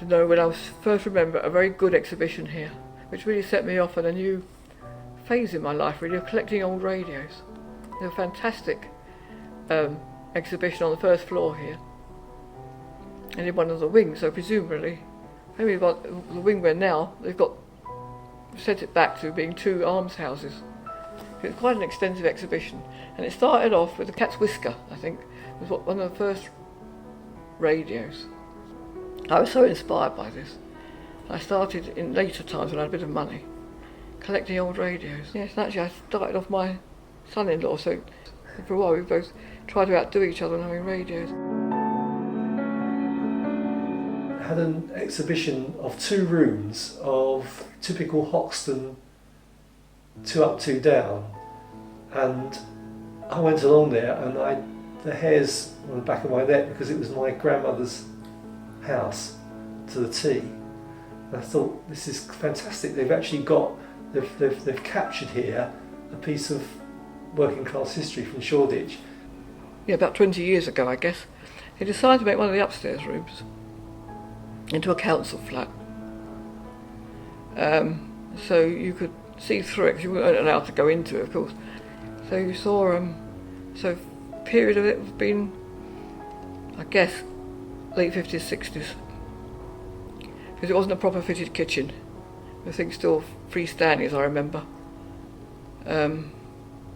know when I was first remember a very good exhibition here, which really set me off on a new phase in my life, really, of collecting old radios. They were a fantastic exhibition on the first floor here, and in one of the wings, so presumably, maybe about the wing we're now, they've set it back to being two almshouses. It was quite an extensive exhibition, and it started off with the Cat's Whisker, I think, was one of the first radios. I was so inspired by this. I started in later times when I had a bit of money, collecting old radios. Yes, and actually I started off my son-in-law, so for a while we both tried to outdo each other on having radios. I had an exhibition of 2 rooms of typical Hoxton 2 up, 2 down, and I went along there and the hairs on the back of my neck because it was my grandmother's house to the T. And I thought, this is fantastic. They've actually they've captured here a piece of working class history from Shoreditch. Yeah, about 20 years ago, I guess, they decided to make one of the upstairs rooms into a council flat. So you could see through it, because you weren't allowed to go into it, of course. So you saw, so period of it has been, I guess, late 50s, 60s. Because it wasn't a proper fitted kitchen. The thing's still freestanding, as I remember.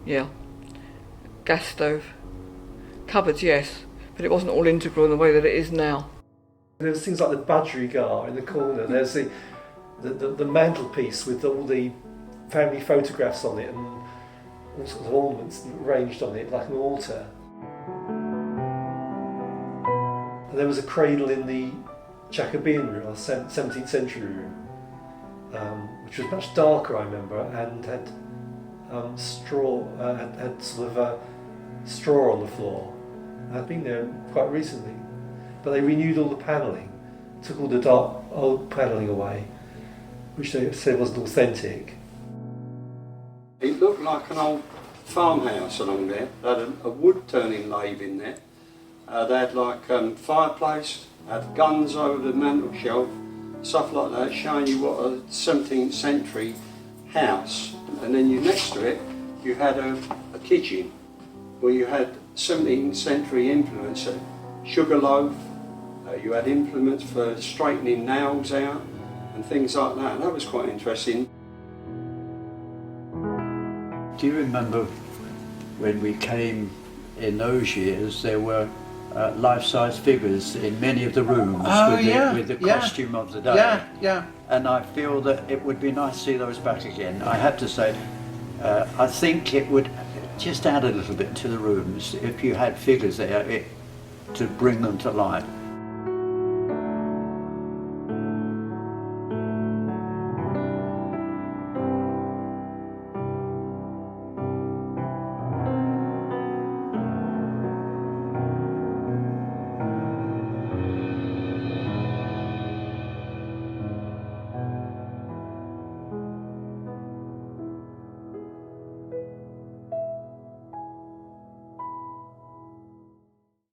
Yeah. Gas stove. Cupboards, yes, but it wasn't all integral in the way that it is now. There was things like the budgerigar in the corner. There's the mantelpiece with all the family photographs on it and all sorts of ornaments arranged on it like an altar. And there was a cradle in the Jacobean room, or 17th century room, which was much darker, I remember, and had straw, had sort of a straw on the floor. I'd been there quite recently, but they renewed all the panelling, took all the dark old panelling away, which they said wasn't authentic. It looked like an old farmhouse along there. They had a wood turning lathe in there. They had like fireplace, had guns over the mantel shelf, stuff like that, showing you what a 17th century house. And then next to it, you had a kitchen where you had 17th century implements, a sugar loaf, you had implements for straightening nails out and things like that. And that was quite interesting. Do you remember when we came in those years, there were life-size figures in many of the rooms with the costume of the day? Yeah. And I feel that it would be nice to see those back again. I have to say, I think it would just add a little bit to the rooms if you had figures there to bring them to life.